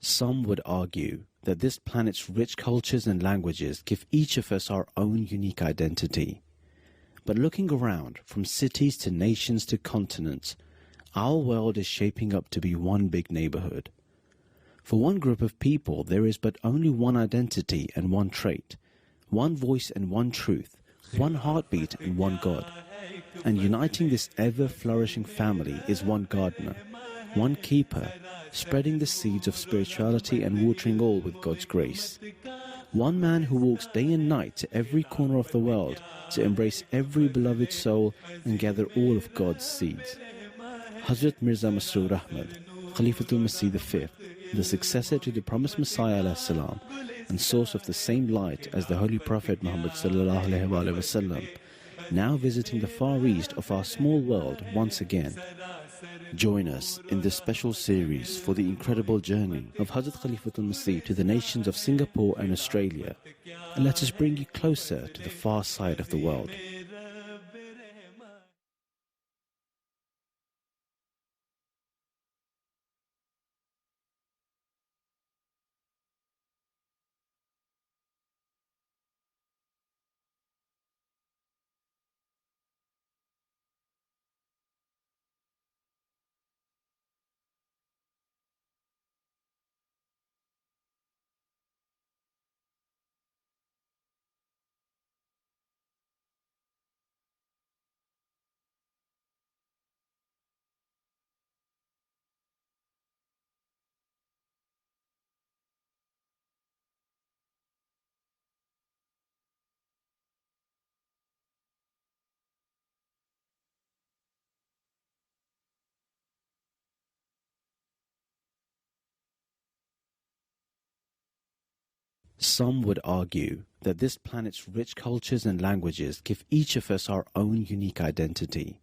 Some would argue that this planet's rich cultures and languages give each of us our own unique identity. But looking around, from cities to nations to continents, our world is shaping up to be one big neighborhood. For one group of people, there is but only one identity and one trait, one voice and one truth, one heartbeat and one God. And uniting this ever-flourishing family is one gardener, one keeper, spreading the seeds of spirituality and watering all with God's grace. One man who walks day and night to every corner of the world to embrace every beloved soul and gather all of God's seeds. Hazrat Mirza Masroor Ahmad, Khalifatul Masih V, the successor to the promised Messiah ﷺ, and source of the same light as the Holy Prophet Muhammad ﷺ, now visiting the far east of our small world once again. Join us in this special series for the incredible journey of Hazrat Khalifatul Masih to the nations of Singapore and Australia, and let us bring you closer to the far side of the world. Some would argue that this planet's rich cultures and languages give each of us our own unique identity.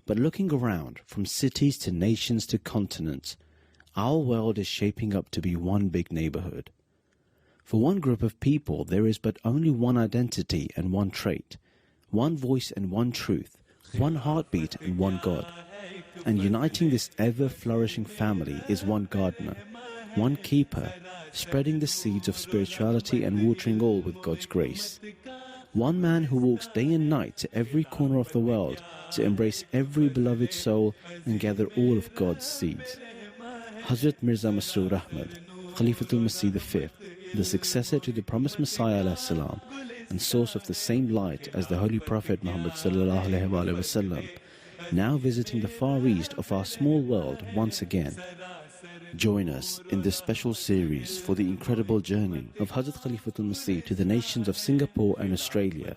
But looking around, from cities to nations to continents, our world is shaping up to be one big neighborhood. For one group of people, there is but only one identity and one trait, one voice and one truth, one heartbeat and one God. And uniting this ever-flourishing family is one gardener, one keeper, spreading the seeds of spirituality and watering all with God's grace. One man who walks day and night to every corner of the world to embrace every beloved soul and gather all of God's seeds. Hazrat Mirza Masroor Ahmad, Khalifatul Masih V, the successor to the promised Messiah ﷺ, and source of the same light as the Holy Prophet Muhammad ﷺ, now visiting the far east of our small world once again. Join us in this special series for the incredible journey of Hazrat Khalifatul Masih to the nations of Singapore and Australia,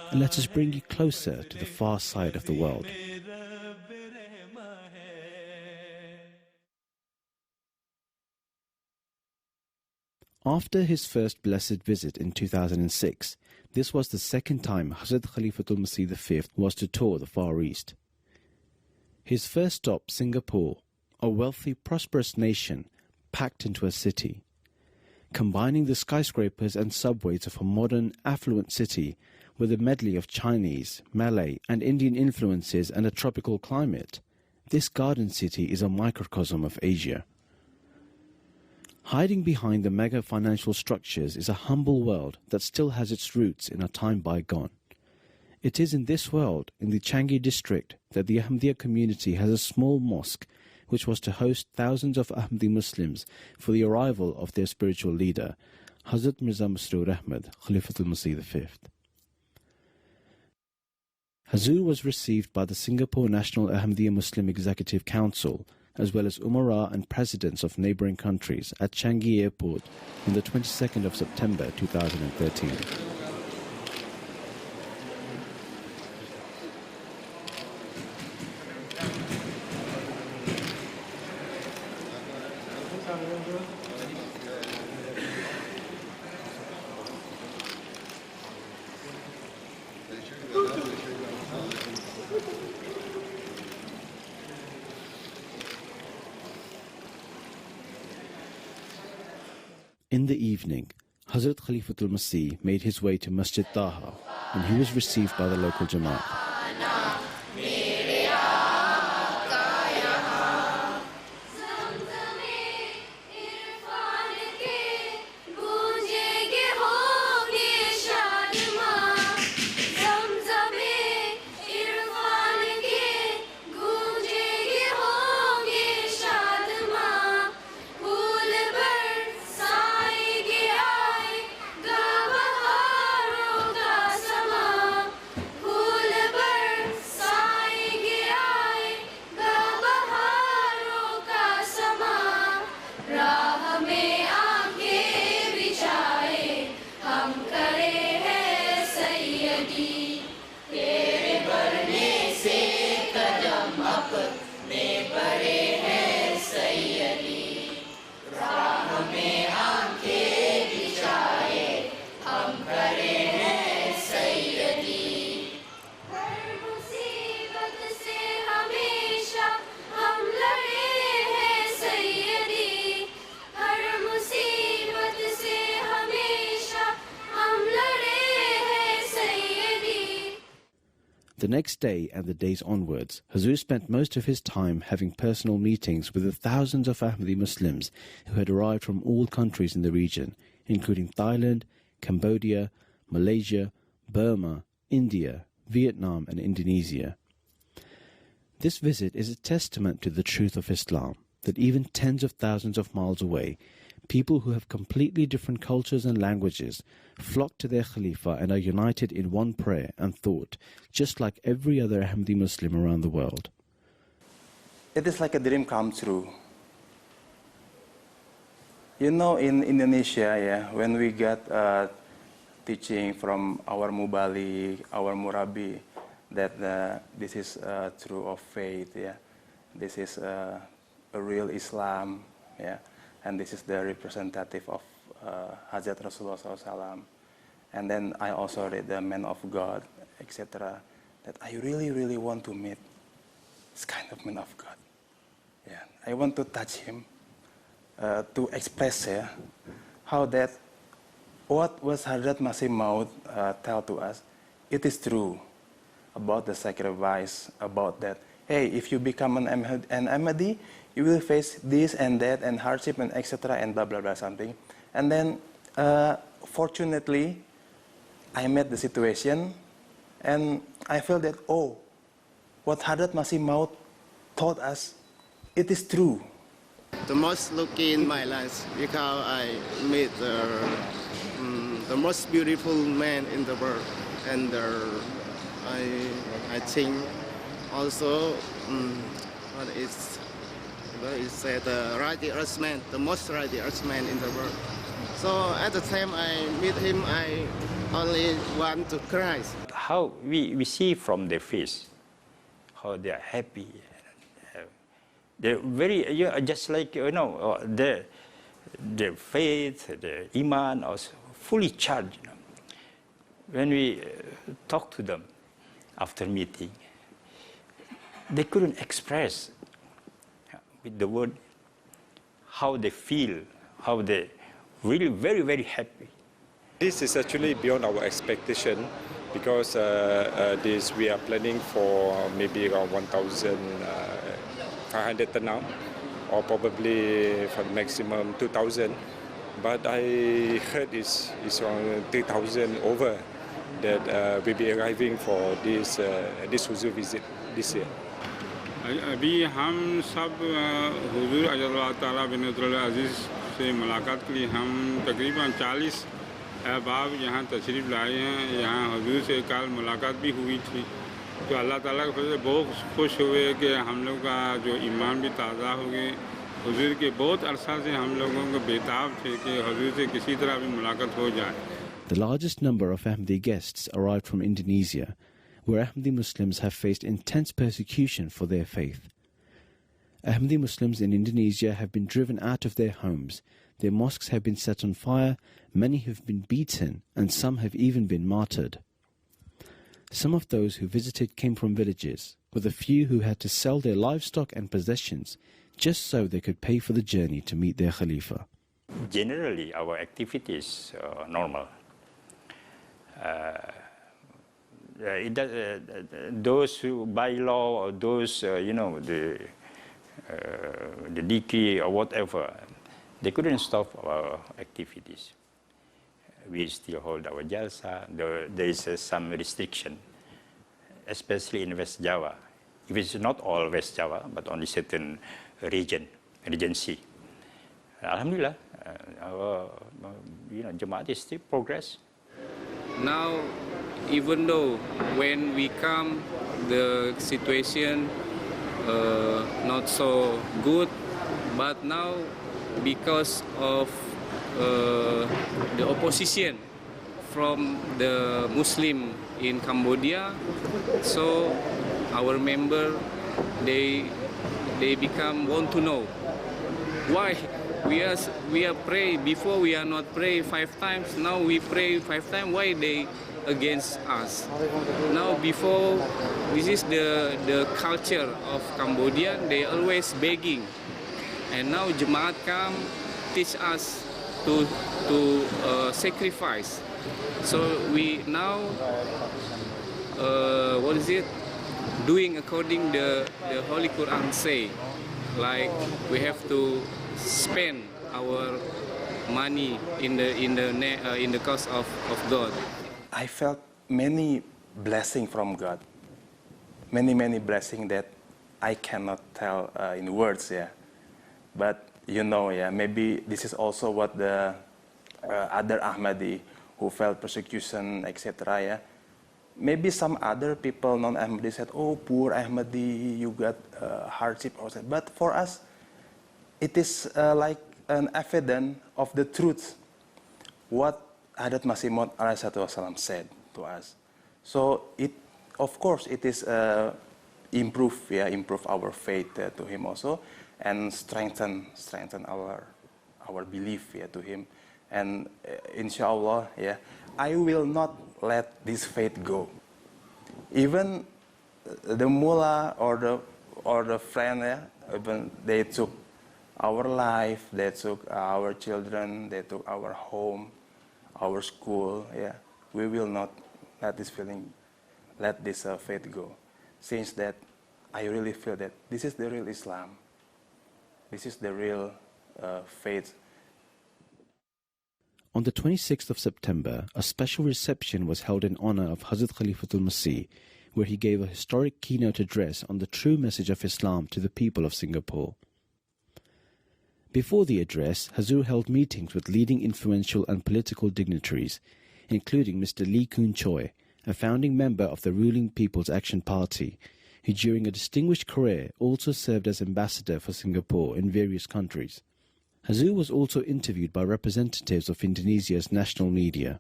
and let us bring you closer to the far side of the world. After his first blessed visit in 2006, this was the second time Hazrat Khalifatul Masih V was to tour the Far East. His first stop, Singapore, a wealthy, prosperous nation packed into a city, combining the skyscrapers and subways of a modern, affluent city with a medley of Chinese, Malay, and Indian influences and a tropical climate. This garden city is a microcosm of Asia. Hiding behind the mega financial structures is a humble world that still has its roots in a time bygone. It is in this world, in the Changi district, that the Ahmadiyya community has a small mosque which was to host thousands of Ahmadi Muslims for the arrival of their spiritual leader, Hazrat Mirza Masroor Ahmad, Khalifatul Masih V. Hazur was received by the Singapore National Ahmadiyya Muslim Executive Council, as well as Umara and presidents of neighboring countries at Changi Airport on the 22nd of September 2013. In the evening, Hazrat Khalifatul Masih made his way to Masjid Taha, and he was received by the local Jamaat. The next day and the days onwards, Hazur spent most of his time having personal meetings with the thousands of Ahmadi Muslims who had arrived from all countries in the region, including Thailand, Cambodia, Malaysia, Burma, India, Vietnam and Indonesia. This visit is a testament to the truth of Islam, that even tens of thousands of miles away, people who have completely different cultures and languages flock to their Khalifa and are united in one prayer and thought, just like every other Ahmadi Muslim around the world. It is like a dream come true. You know, in Indonesia, when we get teaching from our Mubali, our Murabi, that this is true of faith, this is a real Islam, and this is the representative of Hazrat Rasulullah SAW. And then I also read the Man of God, etc. That I really, really want to meet this kind of Man of God. I want to touch him, to express how that what was Hazrat Masih Maud tell to us, it is true about the sacrifice, about that, hey, if you become an Ahmadi, you will face this and that and hardship and etc. and blah, blah, blah, something. And then, fortunately, I met the situation and I felt that, oh, what Hazrat Masih Maud taught us, it is true. The most lucky in my life because I met the most beautiful man in the world, and I think also what is the righteous man, the most righteous man in the world. So at the time I meet him, I only want to cry. How we see from their face, how they are happy. They're very, just like, their faith, their iman is fully charged. When we talk to them after meeting, they couldn't express with the word how they feel, how they really very, very happy. This is actually beyond our expectation because this we are planning for maybe around 1,500 now, or probably for the maximum 2,000. But I heard it's around 3,000 over that will be arriving for this Huzur visit this year. अभी हम सब हुजूर अल्लाह ताला बिन अजीज़ से मुलाकात के लिए हम तकरीबन 40 अहबाब यहाँ तशरीफ़ लाए हैं। यहाँ हुजूर से कल मुलाकात भी हुई थी, तो अल्लाह ताला के फजल से बहुत खुश हुए कि हम लोग का जो ईमान भी ताज़ा हो गए। हुजूर के बहुत अरसा से हम लोगों को बेताब थे कि हुजूर से किसी तरह भी मुलाकात हो जाए। The largest number of Ahmadi guests arrived from Indonesia, where Ahmadi Muslims have faced intense persecution for their faith. Ahmadi Muslims in Indonesia have been driven out of their homes, their mosques have been set on fire, many have been beaten, and some have even been martyred. Some of those who visited came from villages, with a few who had to sell their livestock and possessions just so they could pay for the journey to meet their Khalifa. Generally, our activities are normal. Those who by law or those, the decree or whatever, they couldn't stop our activities. We still hold our jalsa. There is some restriction, especially in West Java. If it's not all West Java, but only certain regency. Alhamdulillah, our Jamaat is still progress. Now, even though when we come, the situation not so good, but now because of the opposition from the Muslim in Cambodia, so our member they want to know why we are pray before. We are not pray 5 times, now we pray 5 times. Why they against us? Now before, this is the culture of Cambodia, they always begging, and now Jamaat come teach us to sacrifice. So we now what is it? Doing according the Holy Quran say, like we have to spend our money in the cause of God. I felt many blessings from God, many blessings that I cannot tell in words. Yeah, but yeah, maybe this is also what the other Ahmadi who felt persecution, etc. Yeah, maybe some other people, non-Ahmadi, said, "Oh, poor Ahmadi, you got hardship," or something. But for us, it is like an evidence of the truth, what Hadrat Masih Maud ﷺ said to us. So of course, it is improve our faith to Him also, and strengthen our belief to Him. And inshallah, I will not let this faith go. Even the mullah or the friend, even they took our life, they took our children, they took our home, our school. We will not let this faith go. Since that, I really feel that this is the real Islam. This is the real faith. On the 26th of September, a special reception was held in honor of Hazrat Khalifatul Masih, where he gave a historic keynote address on the true message of Islam to the people of Singapore. Before the address, Hazur held meetings with leading influential and political dignitaries, including Mr. Lee Koon Choi, a founding member of the ruling People's Action Party, who during a distinguished career also served as ambassador for Singapore in various countries. Hazur was also interviewed by representatives of Indonesia's national media.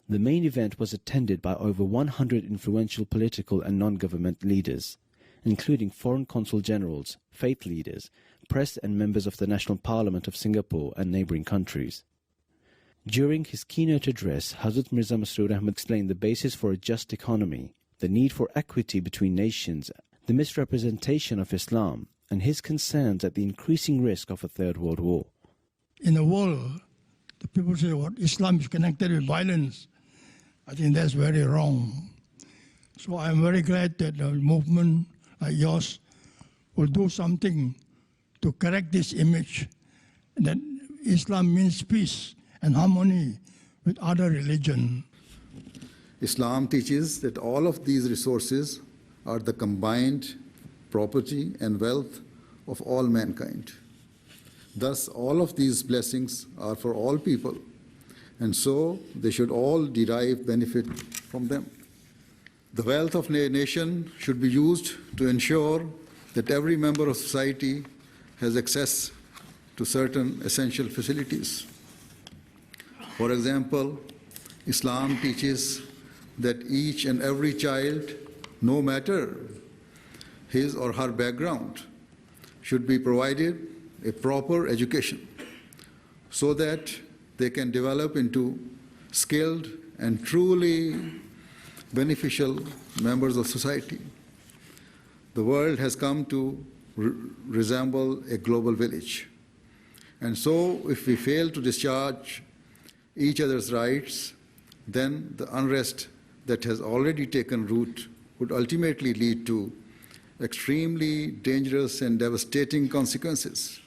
The main event was attended by over 100 influential political and non-government leaders, including foreign consul generals, faith leaders, press and members of the National Parliament of Singapore and neighbouring countries. During his keynote address, Hazrat Mirza Masroor Ahmad explained the basis for a just economy, the need for equity between nations, the misrepresentation of Islam, and his concerns at the increasing risk of a Third World War. In the world, the people say what Islam is connected with violence. I think that's very wrong. So I'm very glad that a movement like yours will do something to correct this image that Islam means peace and harmony with other religions. Islam teaches that all of these resources are the combined property and wealth of all mankind. Thus, all of these blessings are for all people, and so they should all derive benefit from them. The wealth of a nation should be used to ensure that every member of society has access to certain essential facilities. For example, Islam teaches that each and every child, no matter his or her background, should be provided a proper education so that they can develop into skilled and truly beneficial members of society. The world has come to resemble a global village. And so if we fail to discharge each other's rights, then the unrest that has already taken root would ultimately lead to extremely dangerous and devastating consequences.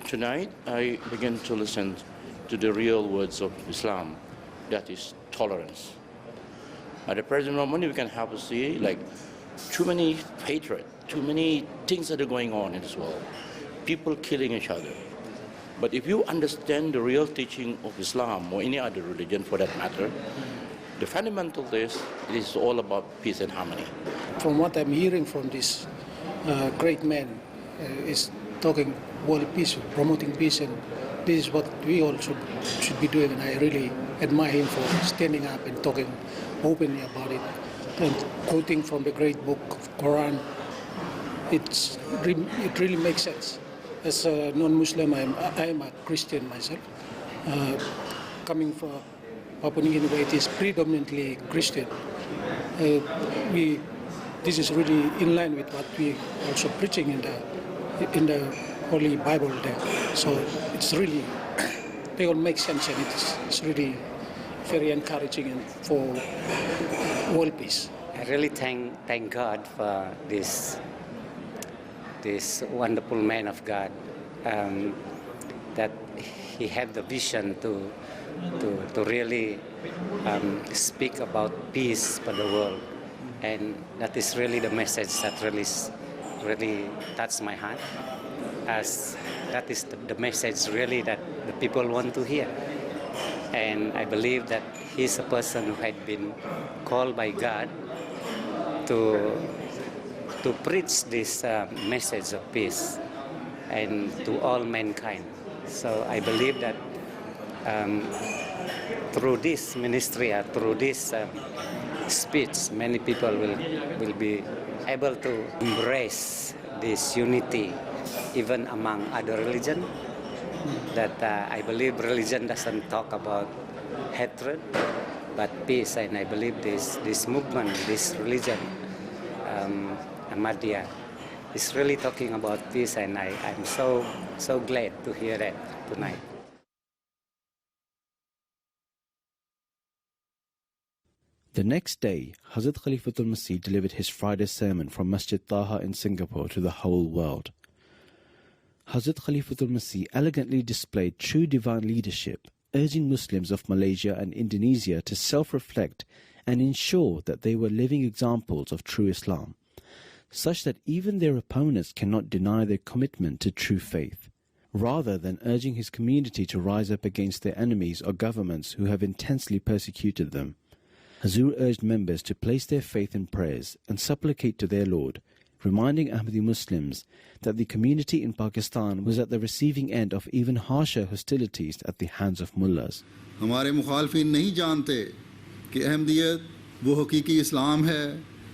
Tonight, I began to listen to the real words of Islam, that is tolerance. At the present moment, we can have to see like too many hatred, too many things that are going on in this world, people killing each other. But if you understand the real teaching of Islam or any other religion for that matter, the fundamental is it is all about peace and harmony. From what I'm hearing from this great man, is talking world peace, promoting peace, and this is what we all should be doing. And I really admire him for standing up and talking openly about it, and quoting from the great book of Quran. It really makes sense. As a non-Muslim, I am a Christian myself. Coming from Papua New Guinea, it is predominantly Christian. This is really in line with what we also preaching in the Holy Bible there. So it's really, they all make sense, and it's really very encouraging and for world peace. I really thank God for this wonderful man of God, that he had the vision to really speak about peace for the world, and that is really the message that really touched my heart, as that is the message really that the people want to hear. And I believe that he's a person who had been called by God to preach this message of peace and to all mankind. So I believe that through this ministry, through this speech, many people will be able to embrace this unity even among other religions. That I believe religion doesn't talk about hatred, but peace. And I believe this movement, this religion, Ahmadiyya, is really talking about peace, and I'm so glad to hear that tonight. The next day, Hazrat Khalifatul Masih delivered his Friday sermon from Masjid Taha in Singapore to the whole world. Hazrat Khalifatul Masih elegantly displayed true divine leadership, urging Muslims of Malaysia and Indonesia to self-reflect and ensure that they were living examples of true Islam, such that even their opponents cannot deny their commitment to true faith, rather than urging his community to rise up against their enemies or governments who have intensely persecuted them. Hazur urged members to place their faith in prayers and supplicate to their Lord, reminding Ahmadi Muslims that the community in Pakistan was at the receiving end of even harsher hostilities at the hands of mullahs. हमारे मुखालफिन नहीं जानते कि अहमदियत वो हकीकी इस्लाम है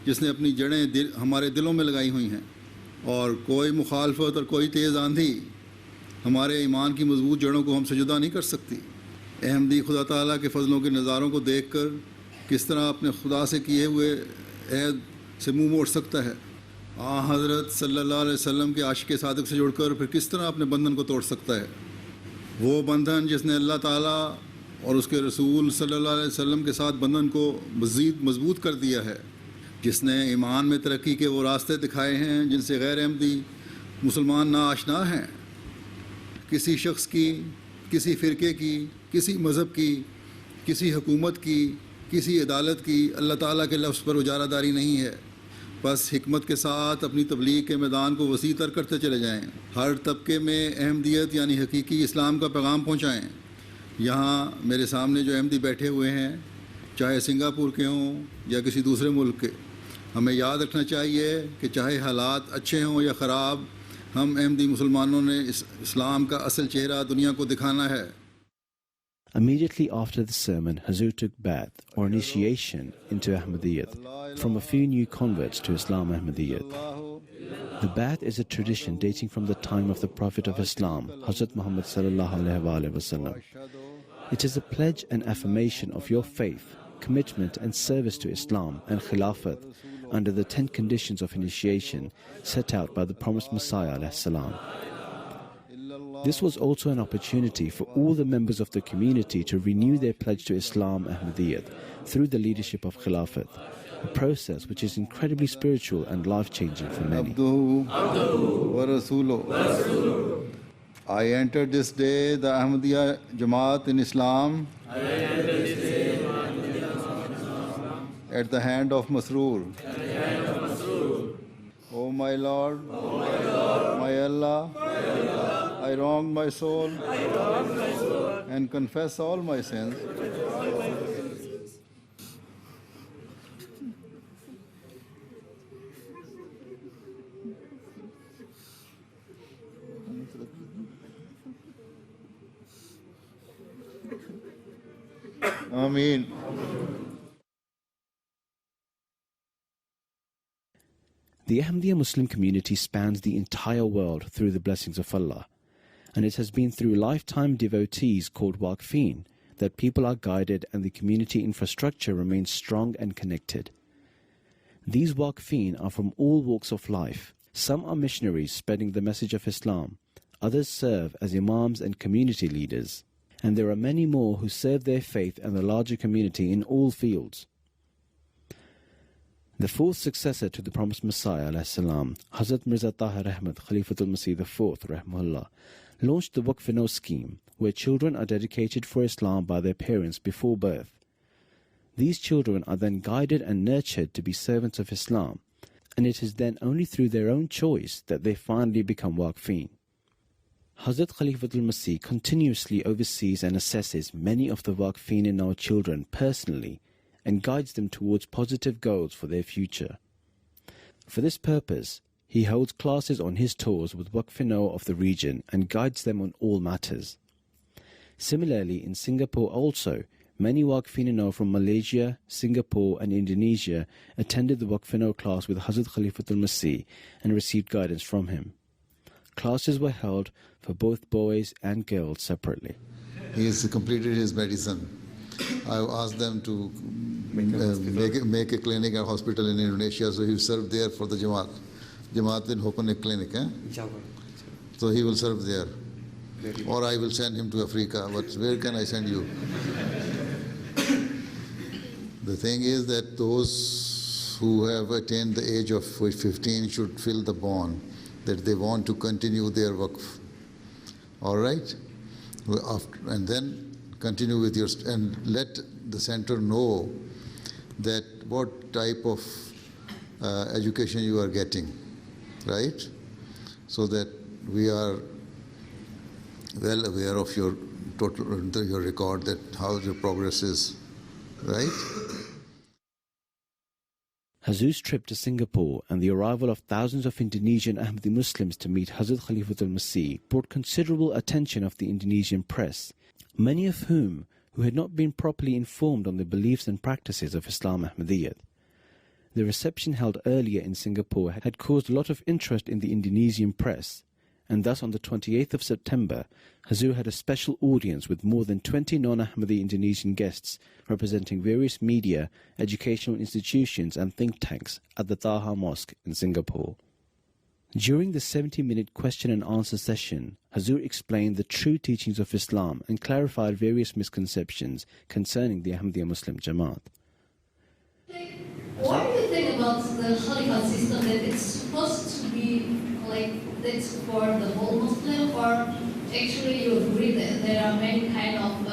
जिसने अपनी जड़ें हमारे दिलों में लगाई हुई हैं, और कोई मुखालफत और कोई तेज़ आंधी हमारे ईमान की मजबूत जड़ों को हमसे जुदा नहीं कर सकती। अहमदी खुदा ताला के फजलों के नज़ारों को देखकर किस तरह अपने खुदा से किए हुए अहद से मुंह मोड़ सकता है, हज़रत सल्लल्लाहु अलैहि वसल्लम के आशिक़ सादिक़ से जुड़कर फिर किस तरह अपने बंधन को तोड़ सकता है। वो बंधन जिसने अल्लाह ताला और उसके रसूल सल्लल्लाहु अलैहि वसल्लम के साथ बंधन को मज़ीद मजबूत कर दिया है, जिसने ईमान में तरक्की के वो रास्ते दिखाए हैं जिनसे गैर अहमदी मुसलमान नाआशना हैं। किसी शख्स की, किसी फ़िरके की, किसी मज़हब की, किसी हुकूमत की, किसी अदालत की अल्लाह ताला के लफ्ज़ पर उजारादारी नहीं है। बस हिकमत के साथ अपनी तबलीग के मैदान को वसी तर करते चले जाएँ, हर तबके में अहमदियत यानी हकीकी इस्लाम का पैगाम पहुँचाएँ। यहाँ मेरे सामने जो अहमदी बैठे हुए हैं, चाहे सिंगापुर के हों या किसी दूसरे मुल्क के, हमें याद रखना चाहिए कि चाहे हालात अच्छे हों या ख़राब, हम अहमदी मुसलमानों ने इस्लाम का असल चेहरा दुनिया को दिखाना है। Immediately after the sermon, Hazur took bath, or initiation, into Ahmadiyyat from a few new converts to Islam Ahmadiyyat. The bath is a tradition dating from the time of the Prophet of Islam, Hazrat Muhammad sallallahu alaihi wasallam. It is a pledge and affirmation of your faith, commitment and service to Islam and Khilafat under the 10 conditions of initiation set out by the promised Messiah alayhi salam. This was also an opportunity for all the members of the community to renew their pledge to Islam Ahmadiyyat through the leadership of Khilafat, a process which is incredibly spiritual and life-changing for many. I entered this day the Ahmadiyya Jamaat in Islam at the hand of Masroor. O my Lord, my Allah, I wronged my soul and confess all my sins. Ameen. The Ahmadiyya Muslim community spans the entire world through the blessings of Allah, and it has been through lifetime devotees called Waqfeen that people are guided and the community infrastructure remains strong and connected. These Waqfeen are from all walks of life. Some are missionaries spreading the message of Islam, others serve as imams and community leaders, and there are many more who serve their faith and the larger community in all fields. The fourth successor to the promised Messiah, ﷺ, Hazrat Mirza Tahir Ahmad Khalifatul Masih IV, rahmahullah, launched the Waqf-e-Nau scheme, where children are dedicated for Islam by their parents before birth. These children are then guided and nurtured to be servants of Islam, and it is then only through their own choice that they finally become Waqfeen. Hazrat Khalifatul Masih continuously oversees and assesses many of the Waqfeen-e-Nau children personally and guides them towards positive goals for their future. For this purpose, he holds classes on his tours with Waqf-e-Nau of the region and guides them on all matters. Similarly, in Singapore also, many Waqfeen-e-Nau from Malaysia, Singapore and Indonesia attended the Waqf-e-Nau class with Hazrat Khalifatul Masih and received guidance from him. Classes were held for both boys and girls separately. He has completed his medicine. I asked them to make a clinic, a hospital in Indonesia, so he will serve there for the Jamaat. Jamaat will open a clinic, so he will serve there. Or I will send him to Africa, but where can I send you? The thing is that those who have attained the age of 15 should feel the bond that they want to continue their waqf. All right? And then continue with your, and let the center know that what type of education you are getting, right? So that we are well aware of your total, your record, that how your progress is, right? Hazur's trip to Singapore and the arrival of thousands of Indonesian Ahmadi Muslims to meet Hazrat Khalifatul Masih brought considerable attention of the Indonesian press, many of whom who had not been properly informed on the beliefs and practices of Islam Ahmadiyya. The reception held earlier in Singapore had caused a lot of interest in the Indonesian press, and thus on the 28th of September, Hazur had a special audience with more than 20 non-Ahmadi Indonesian guests representing various media, educational institutions and think tanks at the Taha Mosque in Singapore. During the 70-minute question and answer session, Hazur explained the true teachings of Islam and clarified various misconceptions concerning the Ahmadiyya Muslim Jamaat. What do you think about the Khalifa system, that it's supposed to be like that's for the whole Muslim, or actually you agree that there are many kind of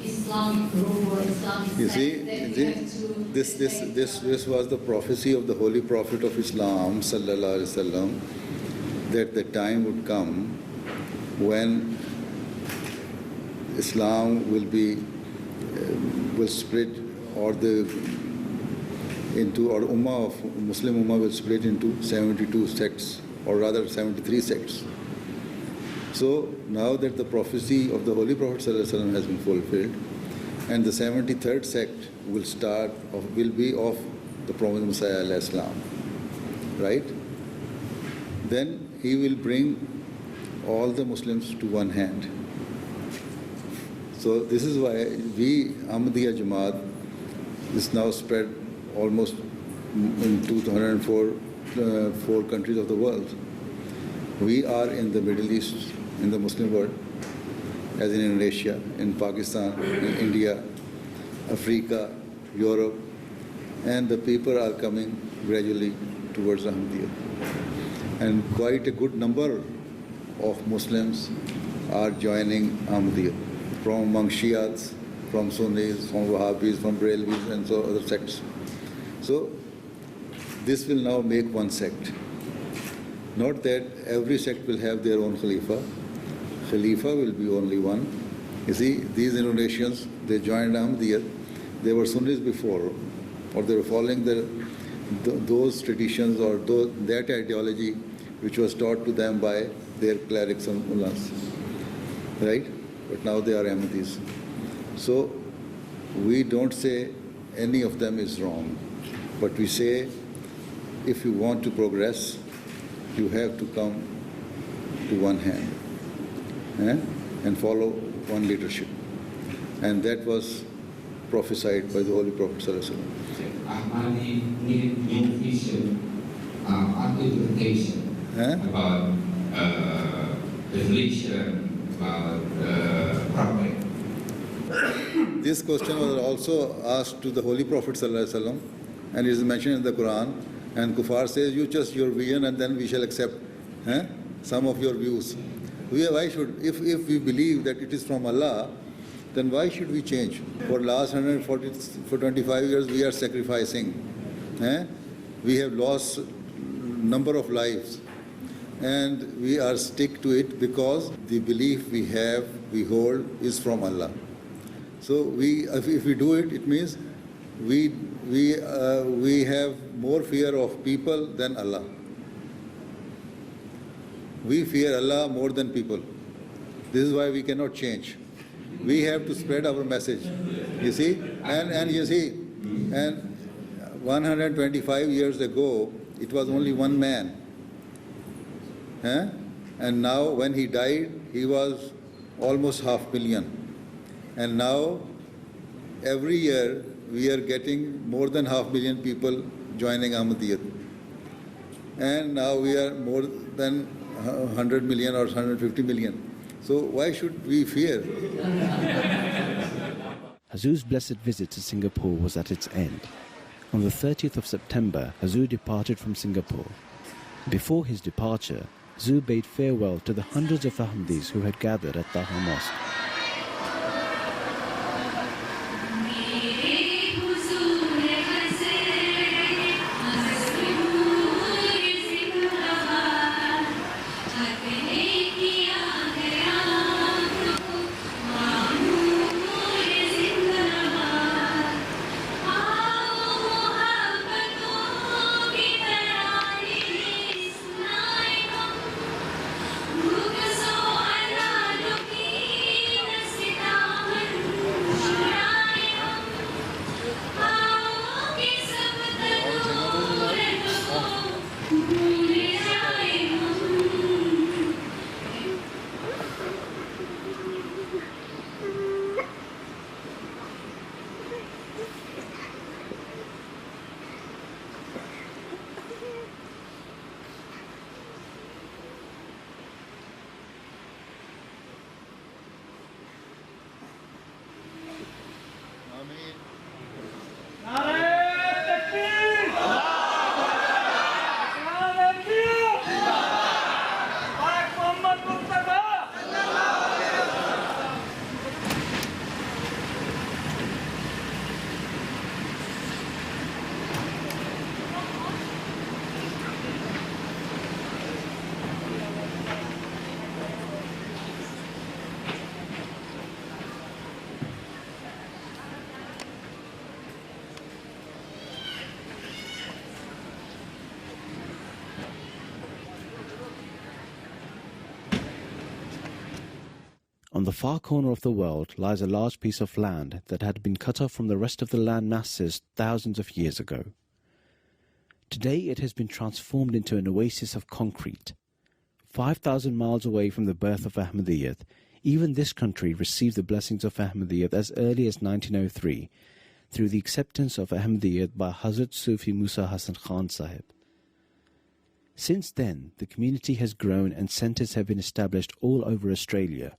Islamic group or Islamic sect that we have to this was the prophecy of the Holy Prophet of Islam sallallahu alaihi wasallam, that the time would come when Islam will split, or Muslim Ummah will split into 72 sects, or rather 73 sects. So now that the prophecy of the Holy Prophet ﷺ has been fulfilled, and the 73rd sect will be of the Prophet Messiah ﷺ, right? Then he will bring all the Muslims to one hand. So this is why we, Ahmadiyya Jamaat, is now spread almost in 204 countries of the world. We are in the Middle East, in the Muslim world, as in Indonesia, in Pakistan, in India, Africa, Europe, and the people are coming gradually towards Ahmadiyya. And quite a good number of Muslims are joining Ahmadiyya, from among Shias, from Sunnis, from Wahhabis, from Brahmins, and so other sects. So this will now make one sect. Not that every sect will have their own Khalifa. Khalifa will be only one. You see, these Indonesians, they joined Ahmadiyya. They were Sunnis before, or they were following those traditions or that ideology which was taught to them by their clerics and mullahs, right? But now they are Ahmadis. So we don't say any of them is wrong, but we say if you want to progress, you have to come to one hand and follow one leadership. And that was prophesied by the Holy Prophet ﷺ. Ahmadi need new vision, interpretation about religion, about Prophet? This question was also asked to the Holy Prophet ﷺ, and it is mentioned in the Quran. And Kuffar says, you just your vision and then we shall accept some of your views. Why should, if we believe that it is from Allah, then why should we change? For last 25 years we are sacrificing. We have lost number of lives. And we are stick to it because the belief we hold is from Allah. So if we do it, it means we have more fear of people than Allah. We fear Allah more than people. This is why we cannot change. We have to spread our message. You see? And you see, and 125 years ago, it was only one man. And now when he died, he was almost 500,000. And now, every year, we are getting more than 500,000 people joining Ahmadiyya. And now we are more than 100 million or 150 million. So why should we fear? Hazur's blessed visit to Singapore was at its end. On the 30th of September, Hazur departed from Singapore. Before his departure, Hazur bade farewell to the hundreds of Ahmadis who had gathered at Taha Mosque. On the far corner of the world lies a large piece of land that had been cut off from the rest of the land masses thousands of years ago. Today it has been transformed into an oasis of concrete. 5,000 miles away from the birth of Ahmadiyyat, even this country received the blessings of Ahmadiyyat as early as 1903 through the acceptance of Ahmadiyyat by Hazrat Sufi Musa Hassan Khan Sahib. Since then, the community has grown and centres have been established all over Australia,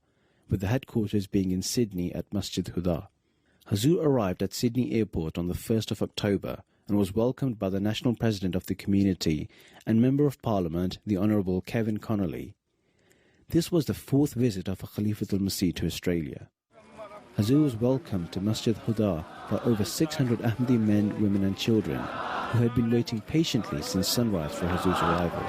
with the headquarters being in Sydney at Masjid Huda. Hazur arrived at Sydney Airport on the 1st of October and was welcomed by the National President of the community and Member of Parliament, the Honourable Kevin Connolly. This was the fourth visit of a Khalifatul Masih to Australia. Hazur was welcomed to Masjid Huda by over 600 Ahmadi men, women and children who had been waiting patiently since sunrise for Hazur's arrival.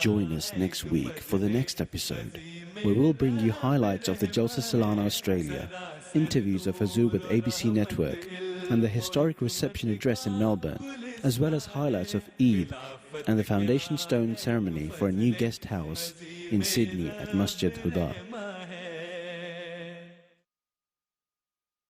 join us next week for the next episode, where we'll bring you highlights of the Jalsa Salana Australia, interviews of Hazur with ABC Network, and the historic reception address in Melbourne, as well as highlights of Eid and the foundation stone ceremony for a new guest house in Sydney at Masjid Huda.